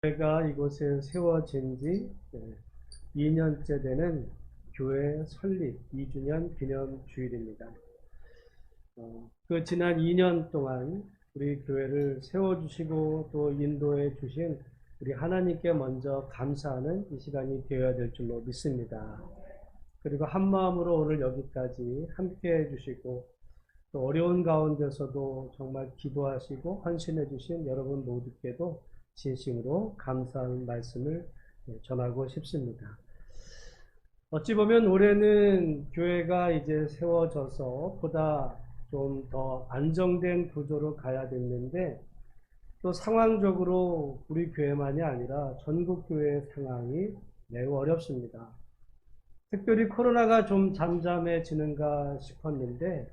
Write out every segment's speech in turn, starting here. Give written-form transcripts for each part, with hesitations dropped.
교회가 이곳에 세워진 지 2년째 되는 교회 설립 2주년 기념 주일입니다. 그 지난 2년 동안 우리 교회를 세워주시고 또 인도해 주신 우리 하나님께 먼저 감사하는 이 시간이 되어야 될 줄로 믿습니다. 그리고 한 마음으로 오늘 여기까지 함께 해주시고 또 어려운 가운데서도 정말 기도하시고 헌신해 주신 여러분 모두께도 진심으로 감사하는 말씀을 전하고 싶습니다. 어찌 보면 올해는 교회가 이제 세워져서 보다 좀 더 안정된 구조로 가야 됐는데 또 상황적으로 우리 교회만이 아니라 전국 교회의 상황이 매우 어렵습니다. 특별히 코로나가 좀 잠잠해지는가 싶었는데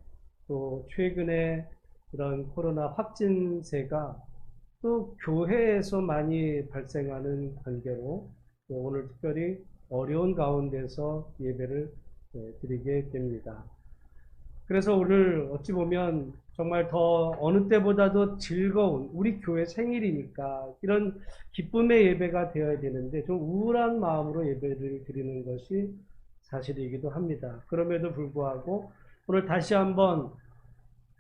또 최근에 이런 코로나 확진세가 또 교회에서 많이 발생하는 관계로 오늘 특별히 어려운 가운데서 예배를 드리게 됩니다. 그래서 오늘 어찌 보면 정말 더 어느 때보다도 즐거운 우리 교회 생일이니까 이런 기쁨의 예배가 되어야 되는데 좀 우울한 마음으로 예배를 드리는 것이 사실이기도 합니다. 그럼에도 불구하고 오늘 다시 한번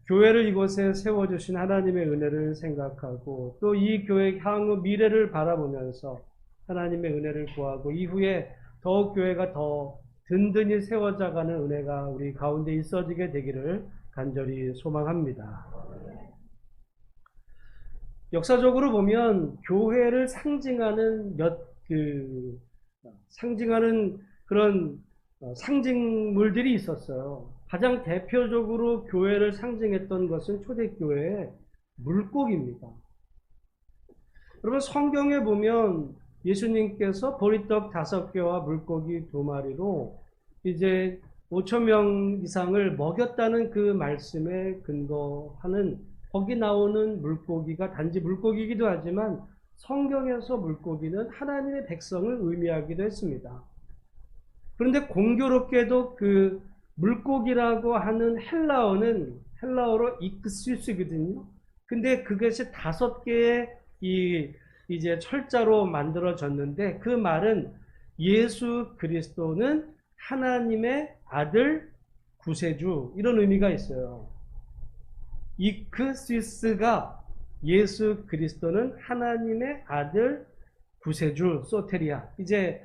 교회를 이곳에 세워주신 하나님의 은혜를 생각하고 또 이 교회 향후 미래를 바라보면서 하나님의 은혜를 구하고 이후에 더욱 교회가 더 든든히 세워져가는 은혜가 우리 가운데 있어지게 되기를 간절히 소망합니다. 역사적으로 보면 교회를 상징하는 상징하는 그런 상징물들이 있었어요. 가장 대표적으로 교회를 상징했던 것은 초대교회의 물고기입니다. 여러분 성경에 보면 예수님께서 보리떡 5개와 물고기 2마리로 이제 5,000명 이상을 먹였다는 그 말씀에 근거하는 거기 나오는 물고기가 단지 물고기이기도 하지만 성경에서 물고기는 하나님의 백성을 의미하기도 했습니다. 그런데 공교롭게도 그 물고기라고 하는 헬라어로 익스유스거든요. 근데 그것이 5개의 이제 철자로 만들어졌는데 그 말은 예수 그리스도는 하나님의 아들 구세주 이런 의미가 있어요. 익스유스가 예수 그리스도는 하나님의 아들 구세주 소테리아 이제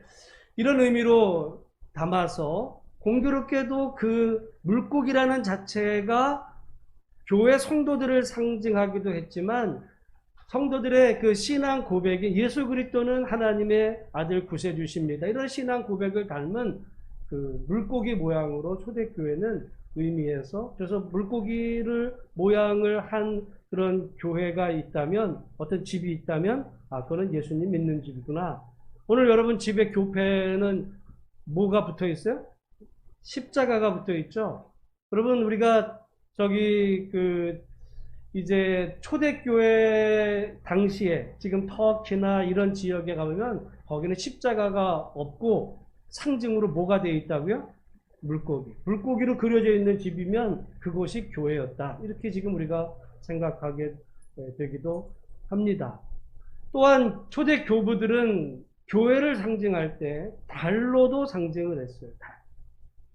이런 의미로 담아서 공교롭게도 그 물고기라는 자체가 교회 성도들을 상징하기도 했지만 성도들의 그 신앙 고백이 예수 그리스도는 하나님의 아들 구세주십니다. 이런 신앙 고백을 닮은 그 물고기 모양으로 초대교회는 의미해서 그래서 물고기를 모양을 한 그런 교회가 있다면 어떤 집이 있다면 그거는 예수님 믿는 집이구나. 오늘 여러분 집에 교패는 뭐가 붙어 있어요? 십자가가 붙어 있죠. 여러분 우리가 이제 초대교회 당시에 지금 터키나 이런 지역에 가보면 거기는 십자가가 없고 상징으로 뭐가 되어 있다고요? 물고기로 그려져 있는 집이면 그곳이 교회였다. 이렇게 지금 우리가 생각하게 되기도 합니다. 또한 초대 교부들은 교회를 상징할 때 달로도 상징을 했어요. 달.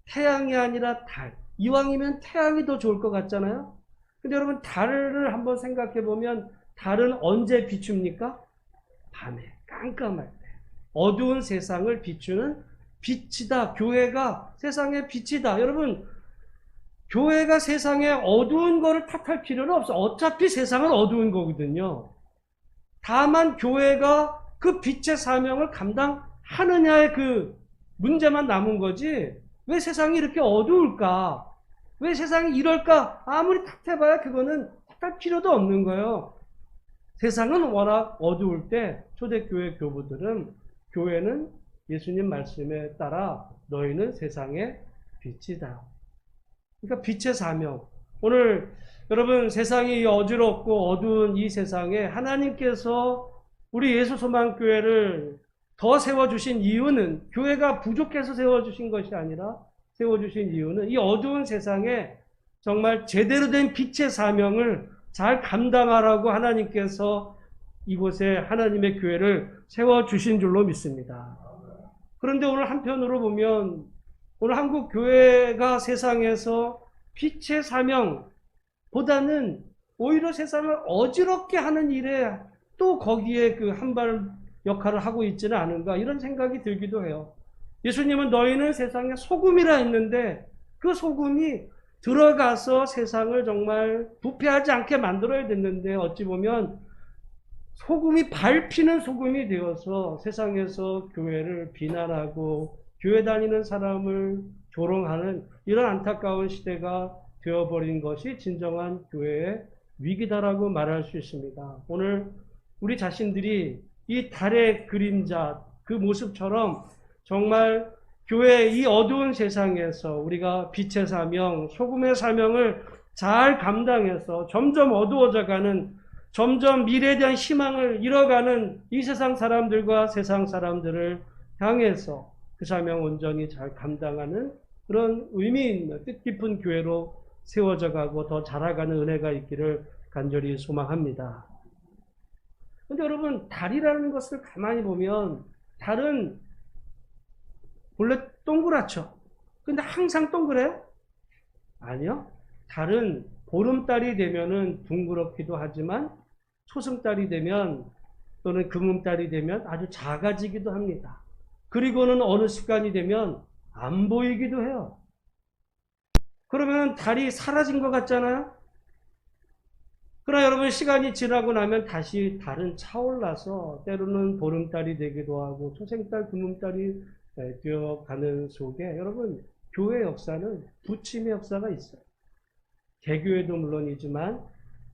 태양이 아니라 달. 이왕이면 태양이 더 좋을 것 같잖아요. 근데 여러분 달을 한번 생각해 보면 달은 언제 비춥니까? 밤에 깜깜할 때 어두운 세상을 비추는 빛이다. 교회가 세상의 빛이다. 여러분 교회가 세상에 어두운 거를 탓할 필요는 없어. 어차피 세상은 어두운 거거든요. 다만 교회가 그 빛의 사명을 감당하느냐의 그 문제만 남은 거지. 왜 세상이 이렇게 어두울까? 왜 세상이 이럴까? 아무리 탓해봐야 그거는 탓할 필요도 없는 거예요. 세상은 워낙 어두울 때 초대교회 교부들은 교회는 예수님 말씀에 따라 너희는 세상의 빛이다. 그러니까 빛의 사명. 오늘 여러분 세상이 어지럽고 어두운 이 세상에 하나님께서 우리 예수소망교회를 더 세워주신 이유는 교회가 부족해서 세워주신 것이 아니라 세워주신 이유는 이 어두운 세상에 정말 제대로 된 빛의 사명을 잘 감당하라고 하나님께서 이곳에 하나님의 교회를 세워주신 줄로 믿습니다. 그런데 오늘 한편으로 보면 오늘 한국 교회가 세상에서 빛의 사명보다는 오히려 세상을 어지럽게 하는 일에 또 거기에 그 한발 역할을 하고 있지는 않은가 이런 생각이 들기도 해요. 예수님은 너희는 세상의 소금이라 했는데 그 소금이 들어가서 세상을 정말 부패하지 않게 만들어야 됐는데 어찌 보면 소금이 밟히는 소금이 되어서 세상에서 교회를 비난하고 교회 다니는 사람을 조롱하는 이런 안타까운 시대가 되어버린 것이 진정한 교회의 위기다라고 말할 수 있습니다. 오늘 우리 자신들이 이 달의 그림자 그 모습처럼 정말 교회의 이 어두운 세상에서 우리가 빛의 사명, 소금의 사명을 잘 감당해서 점점 어두워져가는 점점 미래에 대한 희망을 잃어가는 이 세상 사람들과 세상 사람들을 향해서 그 사명 온전히 잘 감당하는 그런 의미 있는 뜻깊은 교회로 세워져 가고 더 자라가는 은혜가 있기를 간절히 소망합니다. 근데 여러분, 달이라는 것을 가만히 보면 달은 원래 동그랗죠. 근데 항상 동그래요? 아니요. 달은 보름달이 되면은 둥그렇기도 하지만 초승달이 되면 또는 금음달이 되면 아주 작아지기도 합니다. 그리고는 어느 시간이 되면 안 보이기도 해요. 그러면 달이 사라진 것 같잖아요? 그러나 여러분 시간이 지나고 나면 다시 달은 차올라서 때로는 보름달이 되기도 하고 초생달, 금음달이 되어가는 속에 여러분 교회 역사는 부침의 역사가 있어요. 개교회도 물론이지만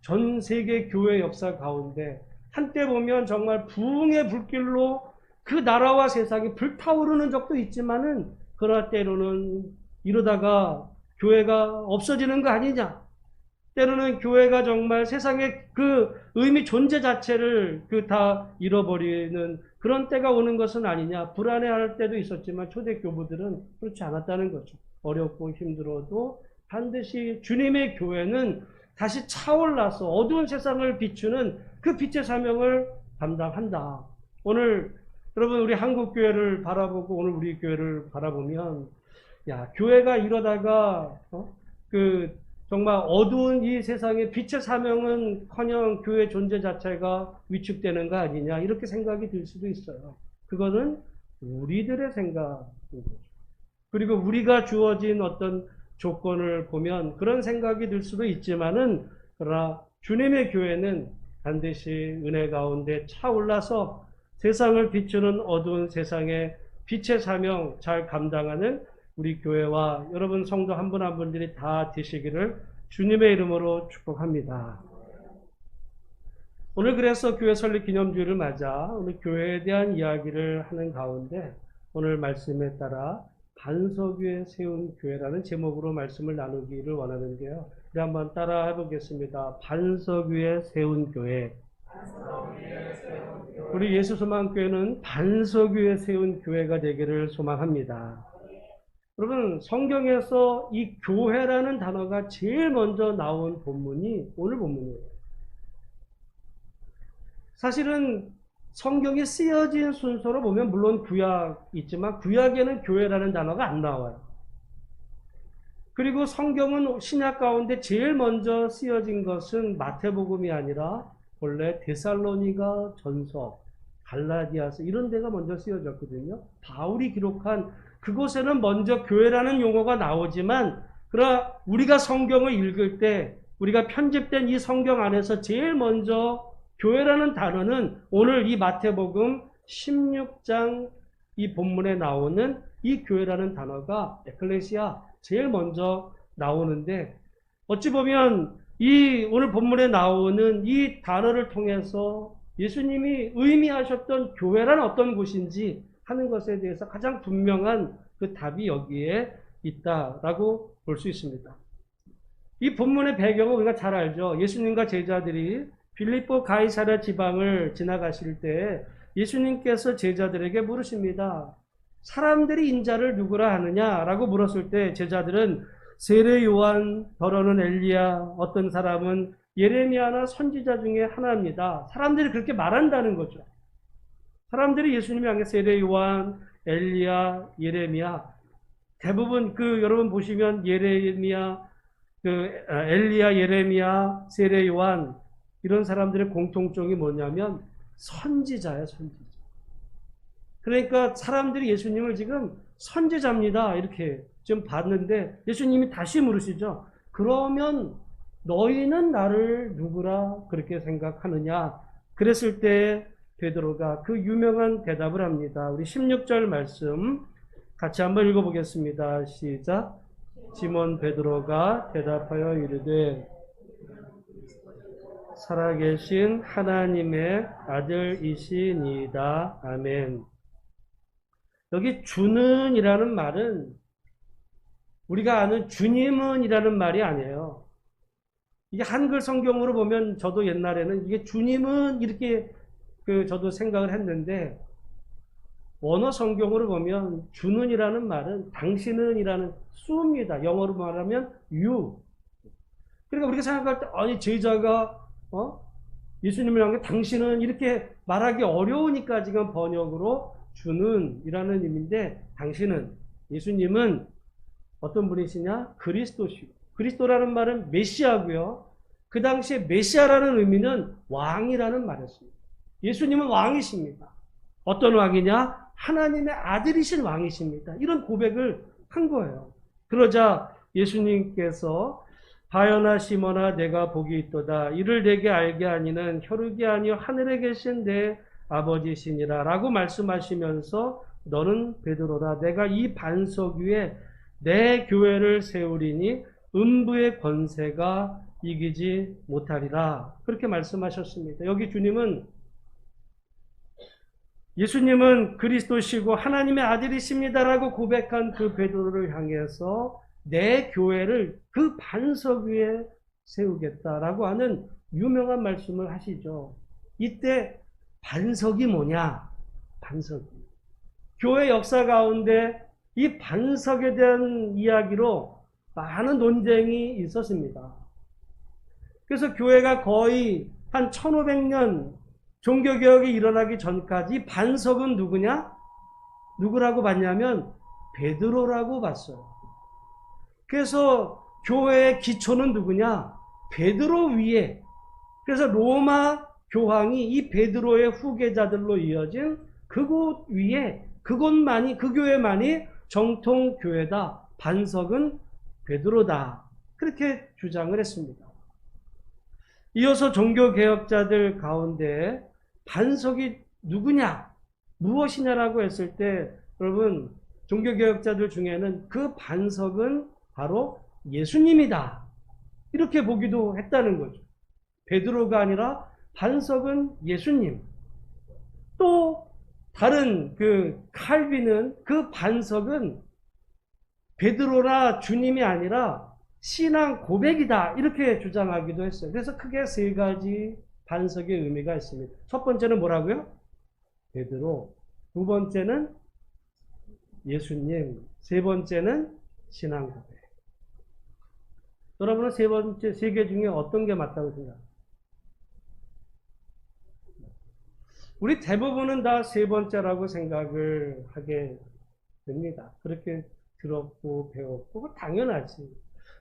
전 세계 교회 역사 가운데 한때 보면 정말 부흥의 불길로 그 나라와 세상이 불타오르는 적도 있지만은 그러나 때로는 이러다가 교회가 없어지는 거 아니냐. 때로는 교회가 정말 세상의 그 의미 존재 자체를 다 잃어버리는 그런 때가 오는 것은 아니냐. 불안해할 때도 있었지만 초대교부들은 그렇지 않았다는 거죠. 어렵고 힘들어도 반드시 주님의 교회는 다시 차올라서 어두운 세상을 비추는 그 빛의 사명을 감당한다. 오늘 여러분 우리 한국 교회를 바라보고 오늘 우리 교회를 바라보면 야 교회가 이러다가 정말 어두운 이 세상의 빛의 사명은커녕 교회 존재 자체가 위축되는 거 아니냐 이렇게 생각이 들 수도 있어요. 그거는 우리들의 생각인 거죠. 그리고 우리가 주어진 어떤 조건을 보면 그런 생각이 들 수도 있지만은 그러나 주님의 교회는 반드시 은혜 가운데 차올라서 세상을 비추는 어두운 세상의 빛의 사명 잘 감당하는 우리 교회와 여러분 성도 한 분 한 분들이 다 되시기를 주님의 이름으로 축복합니다. 오늘 그래서 교회 설립 기념주일을 맞아 오늘 교회에 대한 이야기를 하는 가운데 오늘 말씀에 따라 반석 위에 세운 교회라는 제목으로 말씀을 나누기를 원하는데요. 우리 한번 따라 해보겠습니다. 반석 위에 세운 교회. 우리 예수소망교회는 반석 위에 세운 교회가 되기를 소망합니다. 여러분 성경에서 이 교회라는 단어가 제일 먼저 나온 본문이 오늘 본문이에요. 사실은 성경이 쓰여진 순서로 보면 물론 구약 있지만 구약에는 교회라는 단어가 안 나와요. 그리고 성경은 신약 가운데 제일 먼저 쓰여진 것은 마태복음이 아니라 원래 데살로니가 전서, 갈라디아서 이런 데가 먼저 쓰여졌거든요. 바울이 기록한 그곳에는 먼저 교회라는 용어가 나오지만 그러나 우리가 성경을 읽을 때 우리가 편집된 이 성경 안에서 제일 먼저 교회라는 단어는 오늘 이 마태복음 16장 이 본문에 나오는 이 교회라는 단어가 에클레시아 제일 먼저 나오는데 어찌 보면 이 오늘 본문에 나오는 이 단어를 통해서 예수님이 의미하셨던 교회란 어떤 곳인지 하는 것에 대해서 가장 분명한 그 답이 여기에 있다라고 볼 수 있습니다. 이 본문의 배경은 우리가 잘 알죠. 예수님과 제자들이 빌립보 가이사랴 지방을 지나가실 때 예수님께서 제자들에게 물으십니다. 사람들이 인자를 누구라 하느냐라고 물었을 때 제자들은 세례 요한, 더러는 엘리야, 어떤 사람은 예레미야나 선지자 중에 하나입니다. 사람들이 그렇게 말한다는 거죠. 사람들이 예수님을 향해 세례 요한, 엘리야, 예레미야 대부분 여러분 보시면 예레미야, 엘리야, 예레미야, 세례 요한 이런 사람들의 공통점이 뭐냐면 선지자예요, 선지자. 그러니까 사람들이 예수님을 지금 선지자입니다 이렇게 지금 봤는데 예수님이 다시 물으시죠. 그러면 너희는 나를 누구라 그렇게 생각하느냐? 그랬을 때 베드로가 그 유명한 대답을 합니다. 우리 16절 말씀 같이 한번 읽어보겠습니다. 시작. 시몬 베드로가 대답하여 이르되 살아계신 하나님의 아들이시니이다. 아멘. 여기 주는 이라는 말은 우리가 아는 주님은 이라는 말이 아니에요. 이게 한글 성경으로 보면 저도 옛날에는 이게 주님은 이렇게 저도 생각을 했는데 원어 성경으로 보면 주는 이라는 말은 당신은 이라는 수입니다. 영어로 말하면 you. 그러니까 우리가 생각할 때 아니 제자가 예수님을 향해 당신은 이렇게 말하기 어려우니까 지금 번역으로 주는 이라는 의미인데 당신은 예수님은 어떤 분이시냐? 그리스도시고 그리스도라는 말은 메시아고요. 그 당시에 메시아라는 의미는 왕이라는 말이었습니다. 예수님은 왕이십니다. 어떤 왕이냐? 하나님의 아들이신 왕이십니다. 이런 고백을 한 거예요. 그러자 예수님께서 바요나 시몬아 내가 복이 있도다. 이를 내게 알게 하니는 혈육이 아니요 하늘에 계신 내 아버지시니라 라고 말씀하시면서 너는 베드로다. 내가 이 반석 위에 내 교회를 세우리니 음부의 권세가 이기지 못하리라. 그렇게 말씀하셨습니다. 여기 예수님은 그리스도시고 하나님의 아들이십니다라고 고백한 그 베드로를 향해서 내 교회를 그 반석 위에 세우겠다라고 하는 유명한 말씀을 하시죠. 이때 반석이 뭐냐? 반석이. 교회 역사 가운데 이 반석에 대한 이야기로 많은 논쟁이 있었습니다. 그래서 교회가 거의 한 1500년 종교개혁이 일어나기 전까지 이 반석은 누구냐? 누구라고 봤냐면 베드로라고 봤어요. 그래서 교회의 기초는 누구냐? 베드로 위에. 그래서 로마 교황이 이 베드로의 후계자들로 이어진 그곳 위에 그곳만이 그 교회만이 정통 교회다. 반석은 베드로다. 그렇게 주장을 했습니다. 이어서 종교개혁자들 가운데 반석이 누구냐? 무엇이냐라고 했을 때 여러분 종교개혁자들 중에는 그 반석은 바로 예수님이다. 이렇게 보기도 했다는 거죠. 베드로가 아니라 반석은 예수님. 또 다른 칼빈은 그 반석은 베드로나 주님이 아니라 신앙 고백이다. 이렇게 주장하기도 했어요. 그래서 크게 세 가지 반석의 의미가 있습니다. 첫 번째는 뭐라고요? 베드로. 두 번째는 예수님. 세 번째는 신앙 고백. 여러분은 세 개 중에 어떤 게 맞다고 생각합니까? 우리 대부분은 다 세 번째라고 생각을 하게 됩니다. 그렇게 들었고 배웠고 당연하지.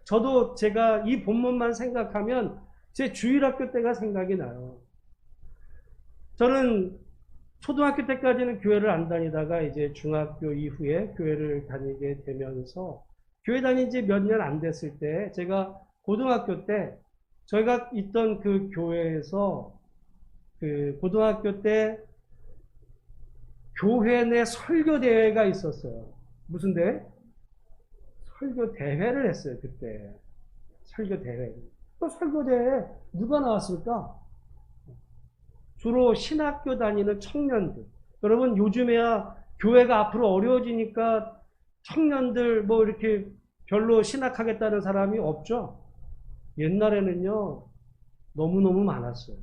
저도 제가 이 본문만 생각하면 제 주일학교 때가 생각이 나요. 저는 초등학교 때까지는 교회를 안 다니다가 이제 중학교 이후에 교회를 다니게 되면서 교회 다닌 지 몇 년 안 됐을 때 제가 고등학교 때 저희가 있던 그 교회에서 고등학교 때 교회 내 설교 대회가 있었어요. 무슨 대회? 설교 대회를 했어요, 그때. 설교 대회. 또 설교 대회에 누가 나왔을까? 주로 신학교 다니는 청년들. 여러분, 요즘에야 교회가 앞으로 어려워지니까 청년들 이렇게 별로 신학하겠다는 사람이 없죠? 옛날에는요, 너무너무 많았어요.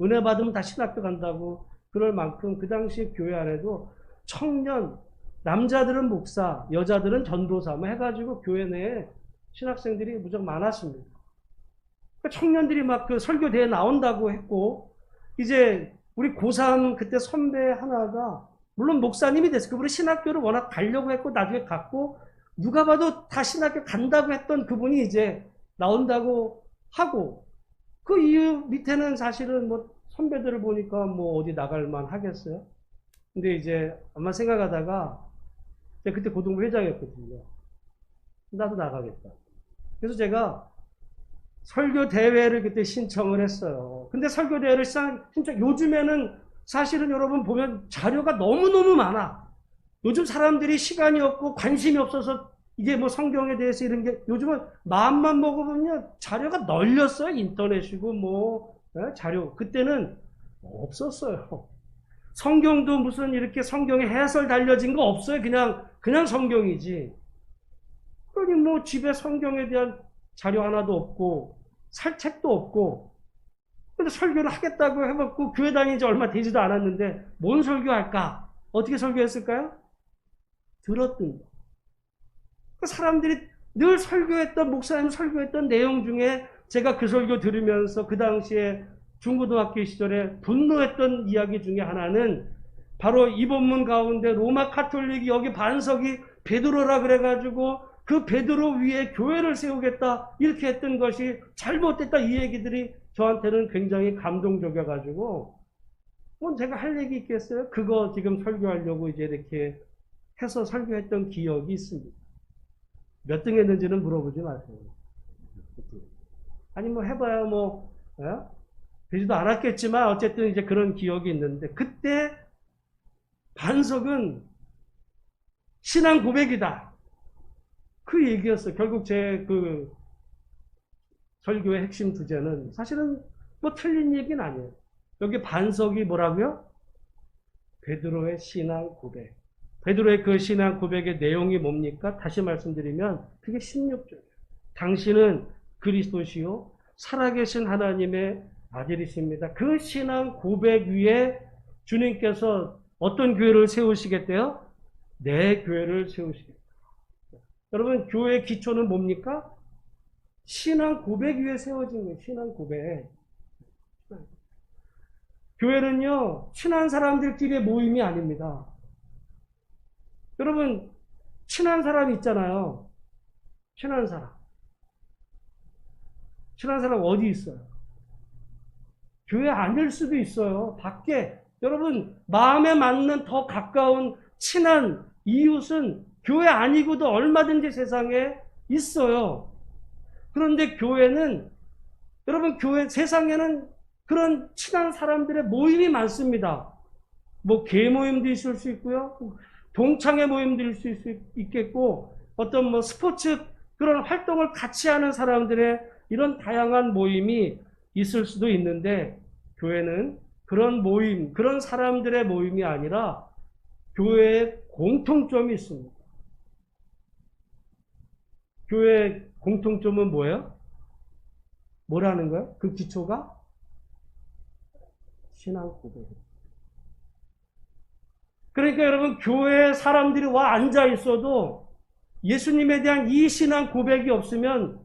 은혜 받으면 다 신학교 간다고 그럴 만큼 그 당시 교회 안에도 청년, 남자들은 목사, 여자들은 전도사 해가지고 교회 내에 신학생들이 무척 많았습니다. 청년들이 막 그 설교대회 나온다고 했고, 이제 우리 고3 그때 선배 하나가, 물론 목사님이 됐어요. 그분이 신학교를 워낙 가려고 했고, 나중에 갔고, 누가 봐도 다 신학교 간다고 했던 그분이 이제 나온다고 하고, 그 이유 밑에는 사실은 뭐 선배들을 보니까 뭐 어디 나갈만 하겠어요. 근데 이제 아마 생각하다가, 제가 그때 고등부 회장이었거든요. 나도 나가겠다. 그래서 제가 설교 대회를 그때 신청을 했어요. 근데 설교 대회를 신청, 요즘에는 사실은 여러분 보면 자료가 너무너무 많아. 요즘 사람들이 시간이 없고 관심이 없어서 이게 뭐 성경에 대해서 이런 게, 요즘은 마음만 먹으면요 자료가 널렸어요. 인터넷이고 뭐 자료. 그때는 없었어요. 성경도 무슨 이렇게 성경에 해설 달려진 거 없어요. 그냥 성경이지. 그러니 뭐 집에 성경에 대한 자료 하나도 없고 살 책도 없고, 근데 설교를 하겠다고 해갖고 교회 다닌 지 얼마 되지도 않았는데 뭔 설교할까? 어떻게 설교했을까요? 들었던 거. 그 사람들이 늘 설교했던, 목사님 설교했던 내용 중에 제가 그 설교 들으면서 그 당시에 중고등학교 시절에 분노했던 이야기 중에 하나는 바로 이 본문 가운데 로마 카톨릭이 여기 반석이 베드로라 그래가지고 그 베드로 위에 교회를 세우겠다 이렇게 했던 것이 잘못됐다, 이 얘기들이 저한테는 굉장히 감동적이어가지고, 뭐 제가 할 얘기 있겠어요? 그거 지금 설교하려고 이제 이렇게 해서 설교했던 기억이 있습니다. 몇 등 했는지는 물어보지 마세요. 아니 뭐 해봐야 뭐 되지도 않았겠지만 어쨌든 이제 그런 기억이 있는데, 그때 반석은 신앙 고백이다, 그 얘기였어요. 결국 제 그 설교의 핵심 주제는 사실은 뭐 틀린 얘기는 아니에요. 여기 반석이 뭐라고요? 베드로의 신앙 고백. 베드로의 그 신앙 고백의 내용이 뭡니까? 다시 말씀드리면 그게 16절이에요. 당신은 그리스도시요 살아계신 하나님의 아들이십니다. 그 신앙 고백 위에 주님께서 어떤 교회를 세우시겠대요? 내 교회를 세우시겠다. 여러분, 교회의 기초는 뭡니까? 신앙 고백 위에 세워진 거예요. 신앙 고백. 교회는요, 친한 사람들끼리의 모임이 아닙니다. 여러분, 친한 사람이 있잖아요. 친한 사람. 친한 사람 어디 있어요? 교회 아닐 수도 있어요. 밖에. 여러분, 마음에 맞는 더 가까운 친한 이웃은 교회 아니고도 얼마든지 세상에 있어요. 그런데 교회는, 여러분, 세상에는 그런 친한 사람들의 모임이 많습니다. 뭐 계모임도 있을 수 있고요. 동창회 모임도 있을 수 있겠고, 어떤 뭐 스포츠 그런 활동을 같이 하는 사람들의 이런 다양한 모임이 있을 수도 있는데, 교회는 그런 모임, 그런 사람들의 모임이 아니라 교회에 공통점이 있습니다. 교회의 공통점은 뭐예요? 뭐라는 거예요? 그 기초가? 신앙 고백입니다. 그러니까 여러분, 교회에 사람들이 와 앉아 있어도 예수님에 대한 이 신앙 고백이 없으면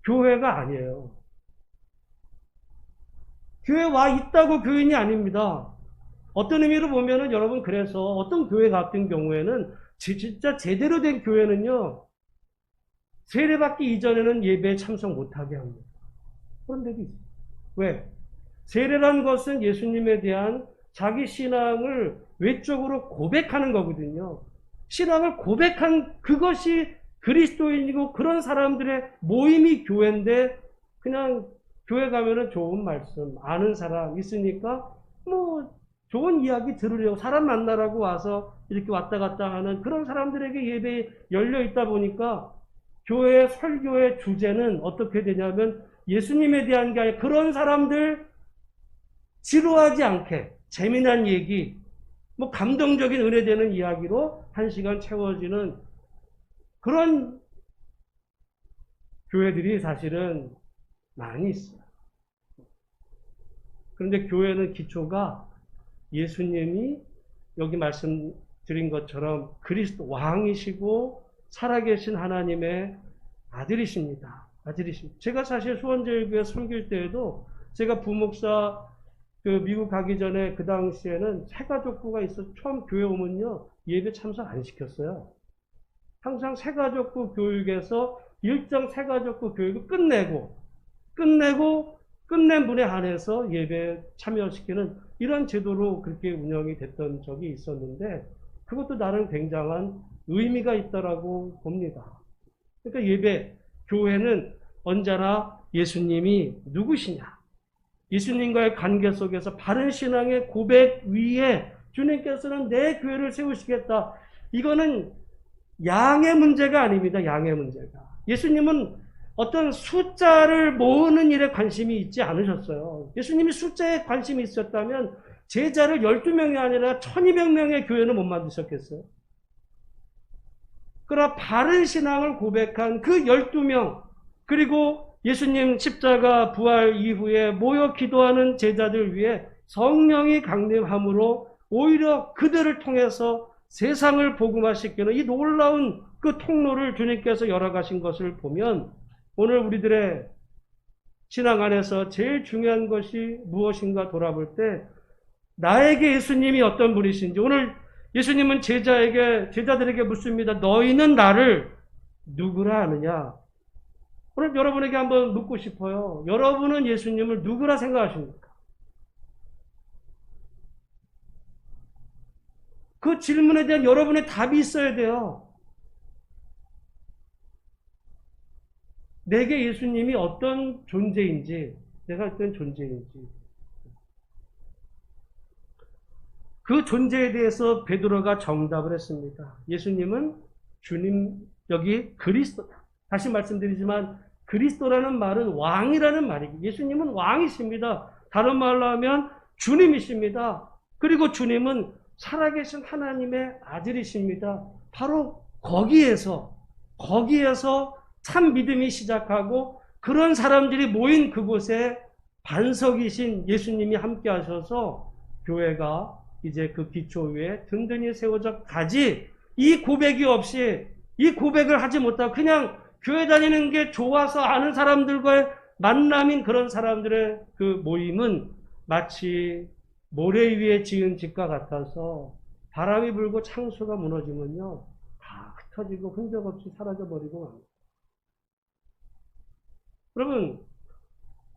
교회가 아니에요. 교회 와 있다고 교인이 아닙니다. 어떤 의미로 보면은 여러분, 그래서 어떤 교회 같은 경우에는 진짜 제대로 된 교회는요, 세례받기 이전에는 예배에 참석 못하게 합니다. 그런 데도 있어요. 왜? 세례란 것은 예수님에 대한 자기 신앙을 외적으로 고백하는 거거든요. 신앙을 고백한 그것이 그리스도인이고, 그런 사람들의 모임이 교회인데, 그냥 교회 가면은 좋은 말씀, 아는 사람 있으니까 뭐 좋은 이야기 들으려고 사람 만나라고 와서 이렇게 왔다 갔다 하는 그런 사람들에게 예배에 열려 있다 보니까, 교회 설교의 주제는 어떻게 되냐면 예수님에 대한 게 아니라 그런 사람들 지루하지 않게 재미난 얘기, 뭐 감동적인 은혜되는 이야기로 한 시간 채워지는 그런 교회들이 사실은 많이 있어요. 그런데 교회는 기초가 예수님이 여기 말씀드린 것처럼 그리스도 왕이시고 살아계신 하나님의 아들이십니다. 아들이십니다. 제가 사실 수원제일교회 섬길 때에도 제가 부목사 미국 가기 전에 그 당시에는 새가족부가 있어 처음 교회 오면요 예배 참석 안 시켰어요. 항상 새가족부 교육에서 일정 새가족부 교육을 끝낸 분에 한해서 예배 참여시키는 이런 제도로 그렇게 운영이 됐던 적이 있었는데 그것도 나름 굉장한 의미가 있다라고 봅니다. 그러니까 예배, 교회는 언제나 예수님이 누구시냐? 예수님과의 관계 속에서 바른 신앙의 고백 위에 주님께서는 내 교회를 세우시겠다. 이거는 양의 문제가 아닙니다. 양의 문제가. 예수님은 어떤 숫자를 모으는 일에 관심이 있지 않으셨어요. 예수님이 숫자에 관심이 있었다면 제자를 12명이 아니라 1200명의 교회는 못 만드셨겠어요. 그러나 바른 신앙을 고백한 그 12명 그리고 예수님 십자가 부활 이후에 모여 기도하는 제자들 위해 성령이 강림함으로 오히려 그들을 통해서 세상을 복음화시키는 이 놀라운 그 통로를 주님께서 열어가신 것을 보면 오늘 우리들의 신앙 안에서 제일 중요한 것이 무엇인가 돌아볼 때 나에게 예수님이 어떤 분이신지 오늘 예수님은 제자들에게 묻습니다. 너희는 나를 누구라 하느냐? 오늘 여러분에게 한번 묻고 싶어요. 여러분은 예수님을 누구라 생각하십니까? 그 질문에 대한 여러분의 답이 있어야 돼요. 내게 예수님이 어떤 존재인지, 내가 어떤 존재인지. 그 존재에 대해서 베드로가 정답을 했습니다. 예수님은 주님, 여기 그리스도다. 다시 말씀드리지만 그리스도라는 말은 왕이라는 말이고 예수님은 왕이십니다. 다른 말로 하면 주님이십니다. 그리고 주님은 살아계신 하나님의 아들이십니다. 바로 거기에서 참 믿음이 시작하고 그런 사람들이 모인 그곳에 반석이신 예수님이 함께 하셔서 교회가 이제 그 기초 위에 든든히 세워져 가지 이 고백이 없이 이 고백을 하지 못하고 그냥 교회 다니는 게 좋아서 아는 사람들과의 만남인 그런 사람들의 그 모임은 마치 모래 위에 지은 집과 같아서 바람이 불고 창수가 무너지면요 다 흩어지고 흔적 없이 사라져버리고 맙니다. 여러분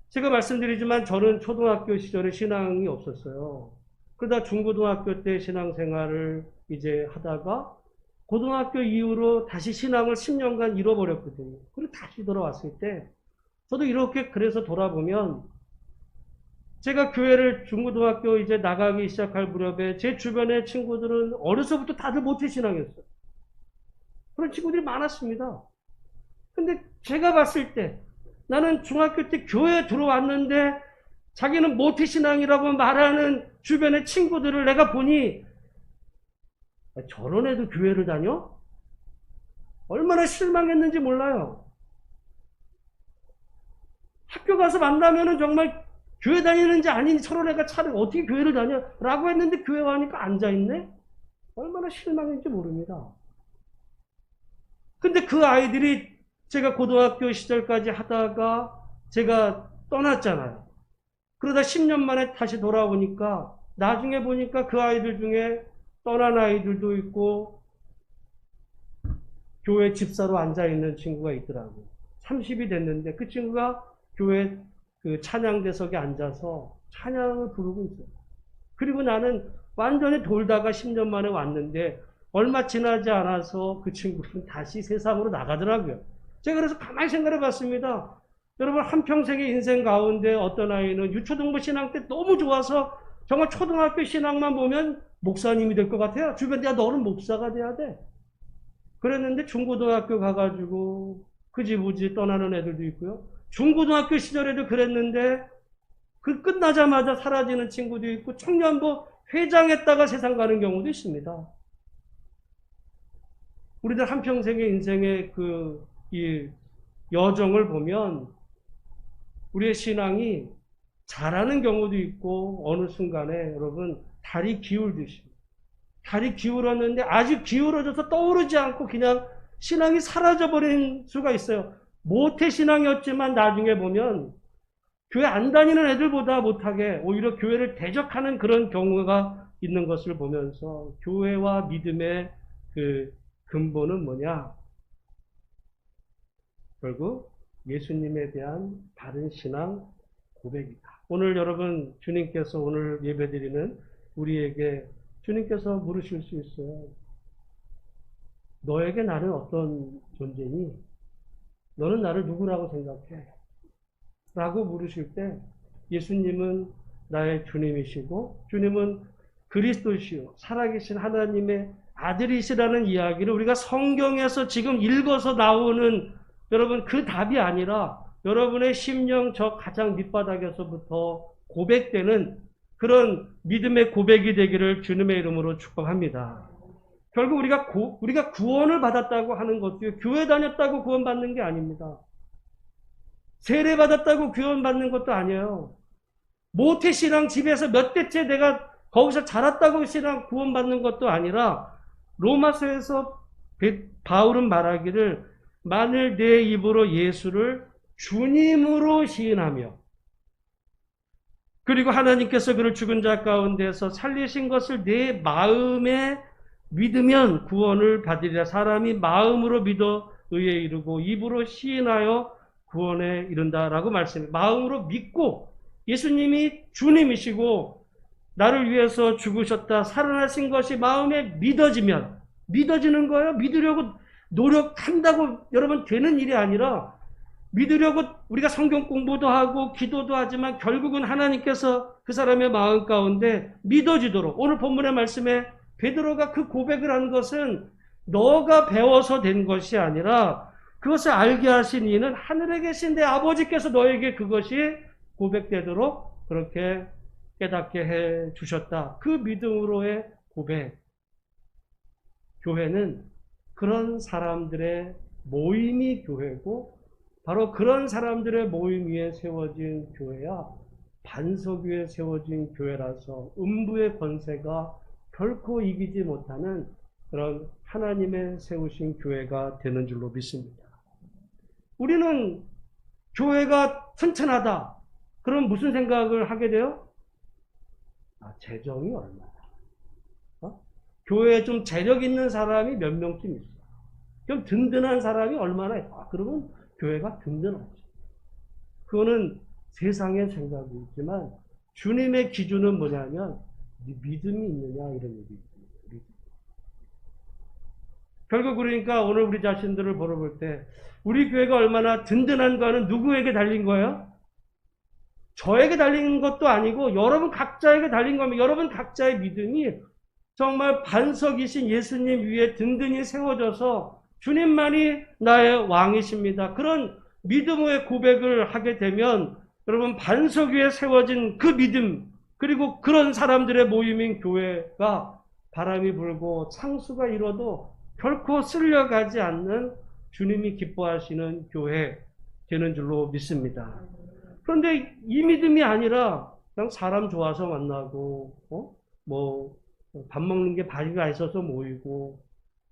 제가 말씀드리지만 저는 초등학교 시절에 신앙이 없었어요. 그러다 중고등학교 때 신앙생활을 이제 하다가 고등학교 이후로 다시 신앙을 10년간 잃어버렸거든요. 그리고 다시 돌아왔을 때 저도 이렇게 그래서 돌아보면 제가 교회를 중고등학교 이제 나가기 시작할 무렵에 제 주변의 친구들은 어려서부터 다들 모태신앙이었어요. 그런 친구들이 많았습니다. 근데 제가 봤을 때 나는 중학교 때 교회에 들어왔는데 자기는 모태신앙이라고 말하는 주변의 친구들을 내가 보니 저런 애도 교회를 다녀? 얼마나 실망했는지 몰라요. 학교 가서 만나면은 정말 교회 다니는지 아닌지 서로 애가 차를 어떻게 교회를 다녀? 라고 했는데 교회 가니까 앉아있네? 얼마나 실망인지 모릅니다. 근데 그 아이들이 제가 고등학교 시절까지 하다가 제가 떠났잖아요. 그러다 10년 만에 다시 돌아오니까 나중에 보니까 그 아이들 중에 떠난 아이들도 있고 교회 집사로 앉아있는 친구가 있더라고요. 30이 됐는데 그 친구가 교회 그 찬양대석에 앉아서 찬양을 부르고 있어요. 그리고 나는 완전히 돌다가 10년 만에 왔는데 얼마 지나지 않아서 그 친구는 다시 세상으로 나가더라고요. 제가 그래서 가만히 생각해 봤습니다. 여러분 한평생의 인생 가운데 어떤 아이는 유초등부 신앙 때 너무 좋아서 정말 초등학교 신앙만 보면 목사님이 될 것 같아요. 주변에 야 너는 목사가 돼야 돼. 그랬는데 중고등학교 가가지고 흐지부지 떠나는 애들도 있고요. 중고등학교 시절에도 그랬는데 그 끝나자마자 사라지는 친구도 있고 청년부 회장했다가 세상 가는 경우도 있습니다. 우리들 한평생의 인생의 이 여정을 보면 우리의 신앙이 잘하는 경우도 있고 어느 순간에 여러분 달이 기울듯이 달이 기울었는데 아주 기울어져서 떠오르지 않고 그냥 신앙이 사라져버린 수가 있어요. 모태신앙이었지만 나중에 보면 교회 안 다니는 애들보다 못하게 오히려 교회를 대적하는 그런 경우가 있는 것을 보면서 교회와 믿음의 그 근본은 뭐냐? 결국 예수님에 대한 바른 신앙 고백이다. 오늘 여러분 주님께서 오늘 예배드리는 우리에게 주님께서 물으실 수 있어요. 너에게 나는 어떤 존재니? 너는 나를 누구라고 생각해? 라고 물으실 때 예수님은 나의 주님이시고 주님은 그리스도시요 살아계신 하나님의 아들이시라는 이야기를 우리가 성경에서 지금 읽어서 나오는 여러분 그 답이 아니라 여러분의 심령 저 가장 밑바닥에서부터 고백되는 그런 믿음의 고백이 되기를 주님의 이름으로 축복합니다. 결국 우리가 구원을 받았다고 하는 것도 교회 다녔다고 구원받는 게 아닙니다. 세례 받았다고 구원받는 것도 아니에요. 모태신앙 집에서 몇 대째 내가 거기서 자랐다고 신앙 구원받는 것도 아니라 로마서에서 바울은 말하기를 만일 내 입으로 예수를 주님으로 시인하며 그리고 하나님께서 그를 죽은 자 가운데서 살리신 것을 내 마음에 믿으면 구원을 받으리라. 사람이 마음으로 믿어 의에 이르고 입으로 시인하여 구원에 이른다라고 말씀해요. 마음으로 믿고 예수님이 주님이시고 나를 위해서 죽으셨다 살아나신 것이 마음에 믿어지면 믿어지는 거예요. 믿으려고 노력한다고 여러분 되는 일이 아니라 믿으려고 우리가 성경 공부도 하고 기도도 하지만 결국은 하나님께서 그 사람의 마음 가운데 믿어지도록 오늘 본문의 말씀에 베드로가 그 고백을 한 것은 너가 배워서 된 것이 아니라 그것을 알게 하신 이는 하늘에 계신 내 아버지께서 너에게 그것이 고백되도록 그렇게 깨닫게 해 주셨다. 그 믿음으로의 고백. 교회는 그런 사람들의 모임이 교회고 바로 그런 사람들의 모임 위에 세워진 교회야 반석 위에 세워진 교회라서 음부의 권세가 결코 이기지 못하는 그런 하나님의 세우신 교회가 되는 줄로 믿습니다. 우리는 교회가 튼튼하다. 그럼 무슨 생각을 하게 돼요? 재정이 얼마나? 교회에 좀 재력 있는 사람이 몇 명쯤 있어. 그럼 든든한 사람이 얼마나 있어? 그러면 교회가 든든하지. 그거는 세상의 생각이지만 주님의 기준은 뭐냐면 믿음이 있느냐 이런 얘기입니다. 결국 그러니까 오늘 우리 자신들을 바라볼 때 우리 교회가 얼마나 든든한가는 누구에게 달린 거예요? 저에게 달린 것도 아니고 여러분 각자에게 달린 겁니다. 여러분 각자의 믿음이 정말 반석이신 예수님 위에 든든히 세워져서 주님만이 나의 왕이십니다. 그런 믿음의 고백을 하게 되면 여러분 반석 위에 세워진 그 믿음 그리고 그런 사람들의 모임인 교회가 바람이 불고 창수가 일어도 결코 쓸려가지 않는 주님이 기뻐하시는 교회 되는 줄로 믿습니다. 그런데 이 믿음이 아니라 그냥 사람 좋아서 만나고 밥 먹는 게 바리가 있어서 모이고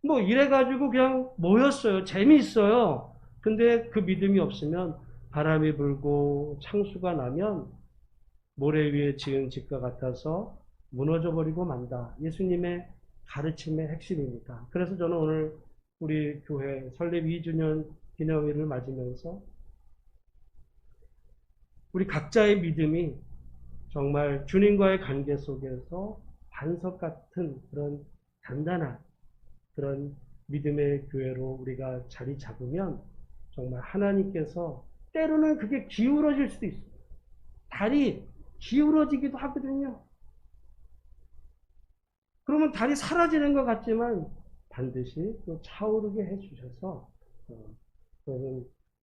이래가지고 그냥 모였어요. 재미있어요. 근데 그 믿음이 없으면 바람이 불고 창수가 나면 모래 위에 지은 집과 같아서 무너져 버리고 만다. 예수님의 가르침의 핵심입니다. 그래서 저는 오늘 우리 교회 설립 2주년 기념일을 맞으면서 우리 각자의 믿음이 정말 주님과의 관계 속에서 반석 같은 그런 단단한 그런 믿음의 교회로 우리가 자리 잡으면 정말 하나님께서 때로는 그게 기울어질 수도 있어요. 달이 기울어지기도 하거든요. 그러면 달이 사라지는 것 같지만 반드시 또 차오르게 해주셔서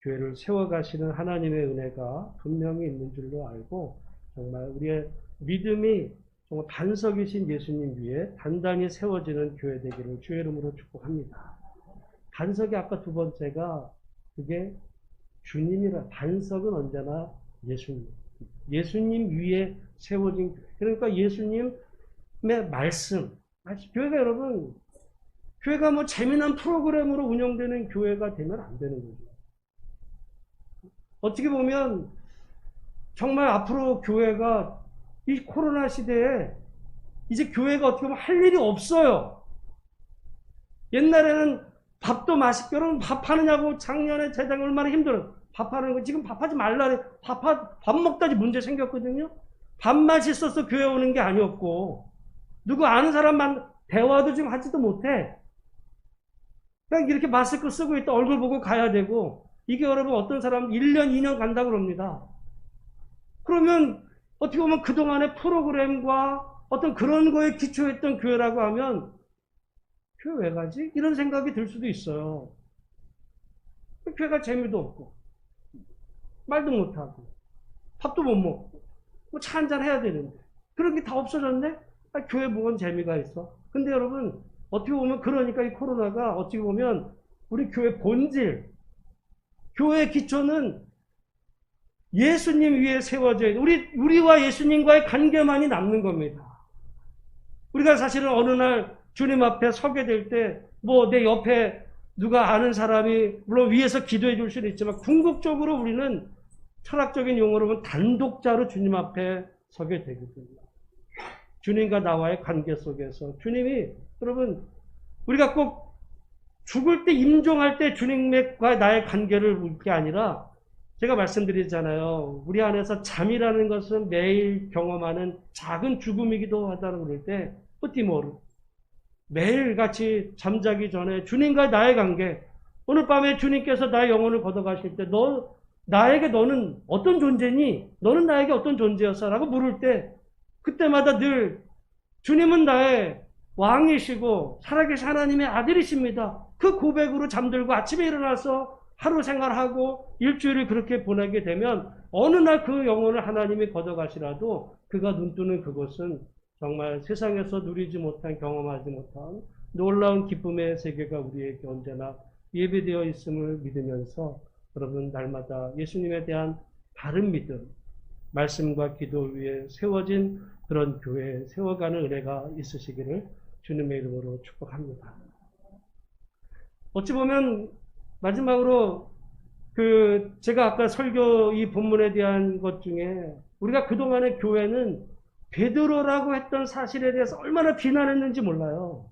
교회를 세워가시는 하나님의 은혜가 분명히 있는 줄로 알고 정말 우리의 믿음이 정말 반석이신 예수님 위에 단단히 세워지는 교회 되기를 주의 이름으로 축복합니다. 반석이 아까 두 번째가 그게 주님이라 반석은 언제나 예수님. 예수님 위에 세워진 교회. 그러니까 예수님의 말씀. 교회가 여러분, 교회가 재미난 프로그램으로 운영되는 교회가 되면 안 되는 거죠. 어떻게 보면 정말 앞으로 교회가 이 코로나 시대에 이제 교회가 어떻게 보면 할 일이 없어요. 옛날에는 밥도 맛있게, 여러분 밥 하느냐고 작년에 재작년에 얼마나 힘들어요. 밥하는 거 지금 밥하지 말라 그래. 밥 먹다지 문제 생겼거든요. 밥 맛있어서 교회 오는 게 아니었고, 누구 아는 사람만 대화도 지금 하지도 못해. 그냥 이렇게 마스크 쓰고 있다 얼굴 보고 가야 되고, 이게 여러분 어떤 사람 1년, 2년 간다고 그럽니다. 그러면 어떻게 보면 그동안의 프로그램과 어떤 그런 거에 기초했던 교회라고 하면 교회 왜 가지? 이런 생각이 들 수도 있어요. 교회가 재미도 없고 말도 못하고 밥도 못 먹고 뭐 차 한잔 해야 되는데 그런 게 다 없어졌네? 교회 뭐건 재미가 있어? 근데 여러분 어떻게 보면 그러니까 이 코로나가 어떻게 보면 우리 교회 본질, 교회의 기초는 예수님 위에 세워져 있는 우리와 예수님과의 관계만이 남는 겁니다. 우리가 사실은 어느 날 주님 앞에 서게 될 때 뭐 내 옆에 누가 아는 사람이 물론 위에서 기도해 줄 수는 있지만 궁극적으로 우리는 철학적인 용어로 보면 단독자로 주님 앞에 서게 되거든요. 주님과 나와의 관계 속에서 주님이 여러분 우리가 꼭 죽을 때 임종할 때 주님과 나의 관계를 볼 게 아니라 제가 말씀드리잖아요. 우리 안에서 잠이라는 것은 매일 경험하는 작은 죽음이기도 하다는 그럴 때 뿌띠모르 매일같이 잠자기 전에 주님과 나의 관계 오늘 밤에 주님께서 나의 영혼을 걷어가실 때 나에게 너는 어떤 존재니? 너는 나에게 어떤 존재였어? 라고 물을 때 그때마다 늘 주님은 나의 왕이시고 살아계신 하나님의 아들이십니다. 그 고백으로 잠들고 아침에 일어나서 하루 생활하고 일주일을 그렇게 보내게 되면 어느 날 그 영혼을 하나님이 걷어가시라도 그가 눈뜨는 그곳은 정말 세상에서 누리지 못한 경험하지 못한 놀라운 기쁨의 세계가 우리에게 언제나 예배되어 있음을 믿으면서 여러분 날마다 예수님에 대한 바른 믿음, 말씀과 기도 위에 세워진 그런 교회에 세워가는 은혜가 있으시기를 주님의 이름으로 축복합니다. 어찌 보면 마지막으로 제가 아까 설교 이 본문에 대한 것 중에 우리가 그동안의 교회는 베드로라고 했던 사실에 대해서 얼마나 비난했는지 몰라요.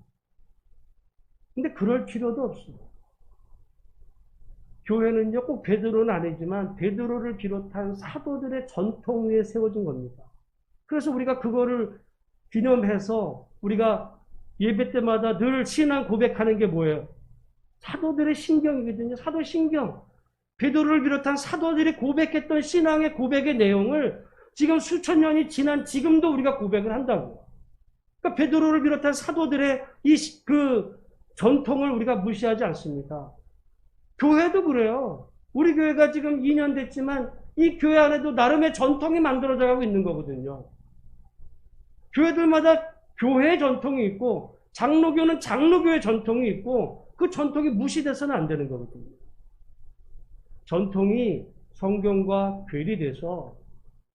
근데 그럴 필요도 없어요. 교회는요, 꼭 베드로는 아니지만 베드로를 비롯한 사도들의 전통 위에 세워진 겁니다. 그래서 우리가 그거를 기념해서 우리가 예배 때마다 늘 신앙 고백하는 게 뭐예요? 사도들의 신경이거든요. 사도 신경. 베드로를 비롯한 사도들이 고백했던 신앙의 고백의 내용을 지금 수천 년이 지난 지금도 우리가 고백을 한다고. 그러니까 베드로를 비롯한 사도들의 그 전통을 우리가 무시하지 않습니다. 교회도 그래요. 우리 교회가 지금 2년 됐지만 이 교회 안에도 나름의 전통이 만들어져 가고 있는 거거든요. 교회들마다 교회의 전통이 있고 장로교는 장로교의 전통이 있고 그 전통이 무시돼서는 안 되는 거거든요. 전통이 성경과 괴리돼서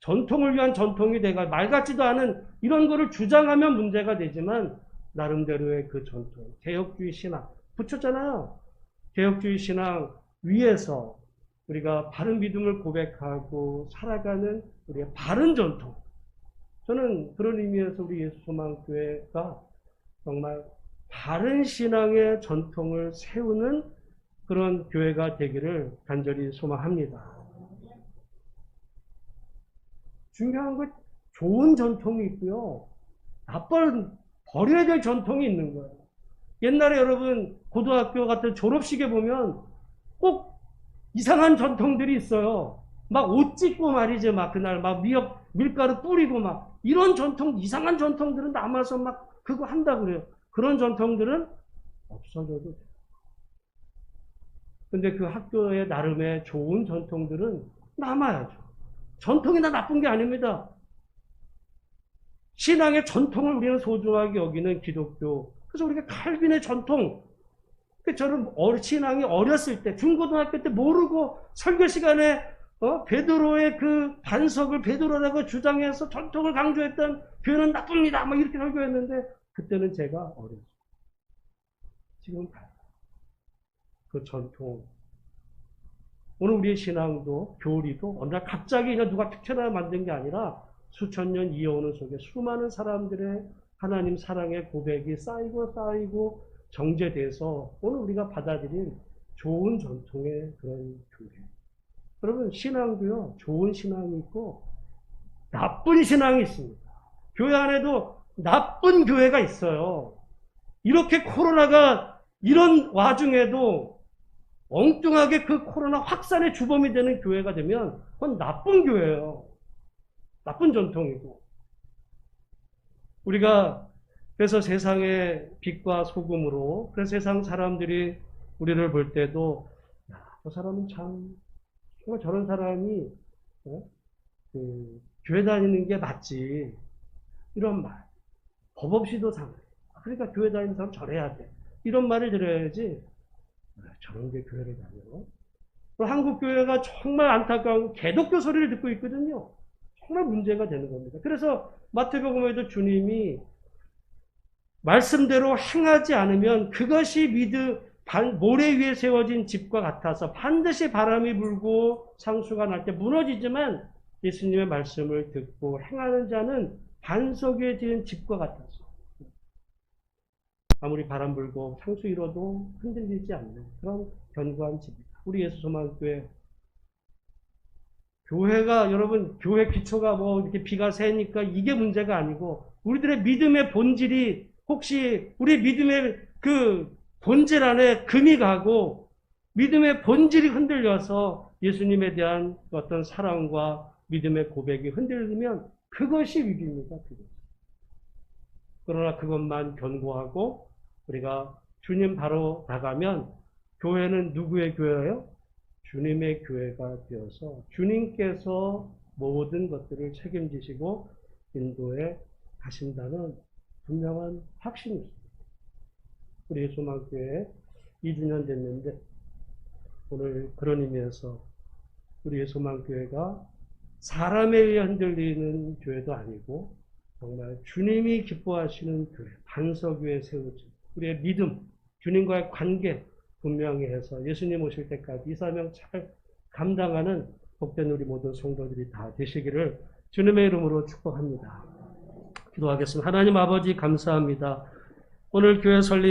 전통을 위한 전통이 돼가 말 같지도 않은 이런 거를 주장하면 문제가 되지만 나름대로의 그 전통, 개혁주의 신앙 붙였잖아요. 개혁주의 신앙 위에서 우리가 바른 믿음을 고백하고 살아가는 우리의 바른 전통. 저는 그런 의미에서 우리 예수소망교회가 정말 바른 신앙의 전통을 세우는 그런 교회가 되기를 간절히 소망합니다. 중요한 건 좋은 전통이 있고요. 나쁜 버려야 될 전통이 있는 거예요. 옛날에 여러분 고등학교 같은 졸업식에 보면 꼭 이상한 전통들이 있어요. 막 옷 찢고 말이죠. 막 그날 막 밀가루 뿌리고 막 이런 전통, 이상한 전통들은 남아서 막 그거 한다 그래요. 그런 전통들은 없어져도 돼요. 근데 그 학교의 나름의 좋은 전통들은 남아야죠. 전통이 다 나쁜 게 아닙니다. 신앙의 전통을 우리는 소중하게 여기는 기독교. 그래서 우리가 칼빈의 전통. 저는 신앙이 어렸을 때, 중고등학교 때 모르고 설교 시간에 베드로의 그 반석을 베드로라고 주장해서 전통을 강조했던 교회는 나쁩니다. 막 이렇게 설교했는데 그때는 제가 어렸어요. 지금 그 전통 오늘 우리의 신앙도 교리도 어느 날 갑자기 그냥 누가 특별하게 만든 게 아니라 수천 년 이어오는 속에 수많은 사람들의 하나님 사랑의 고백이 쌓이고 정제돼서 오늘 우리가 받아들인 좋은 전통의 그런 교회. 여러분, 신앙도요, 좋은 신앙이 있고 나쁜 신앙이 있습니다. 교회 안에도 나쁜 교회가 있어요. 이렇게 코로나가 이런 와중에도 엉뚱하게 그 코로나 확산의 주범이 되는 교회가 되면 그건 나쁜 교회예요. 나쁜 전통이고. 우리가 그래서 세상의 빛과 소금으로, 그래서 세상 사람들이 우리를 볼 때도 야, 저 사람은 참 정말 저런 사람이 교회 다니는 게 맞지, 이런 말. 법 없이도 상해. 그러니까 교회 다니는 사람 저래야 돼, 이런 말을 들어야지 저런 게 교회를 다녀. 한국 교회가 정말 안타까운 개독교 소리를 듣고 있거든요. 정말 문제가 되는 겁니다. 그래서 마태복음에도 주님이 말씀대로 행하지 않으면 그것이 모래 위에 세워진 집과 같아서 반드시 바람이 불고 상수가 날 때 무너지지만 예수님의 말씀을 듣고 행하는 자는 반석 위에 지은 집과 같아서 아무리 바람 불고 상수 일어도 흔들리지 않는 그런 견고한 집이다. 우리 예수소망교회 교회가, 여러분, 교회 기초가 뭐 이렇게 비가 새니까 이게 문제가 아니고 우리들의 믿음의 본질이, 혹시 우리 믿음의 그 본질 안에 금이 가고 믿음의 본질이 흔들려서 예수님에 대한 어떤 사랑과 믿음의 고백이 흔들리면 그것이 위기입니다. 그러나 그것만 견고하고 우리가 주님 바로 나가면 교회는 누구의 교회예요? 주님의 교회가 되어서 주님께서 모든 것들을 책임지시고 인도해 가신다는 분명한 확신이 있습니다. 우리 소망교회 2주년 됐는데 오늘 그런 의미에서 우리 소망교회가 사람에 의해 흔들리는 교회도 아니고 정말 주님이 기뻐하시는 교회, 반석 위에 세우진 우리의 믿음, 주님과의 관계 분명히 해서 예수님 오실 때까지 이 사명 잘 감당하는 복된 우리 모든 성도들이 다 되시기를 주님의 이름으로 축복합니다. 기도하겠습니다. 하나님 아버지 감사합니다. 오늘 교회 설립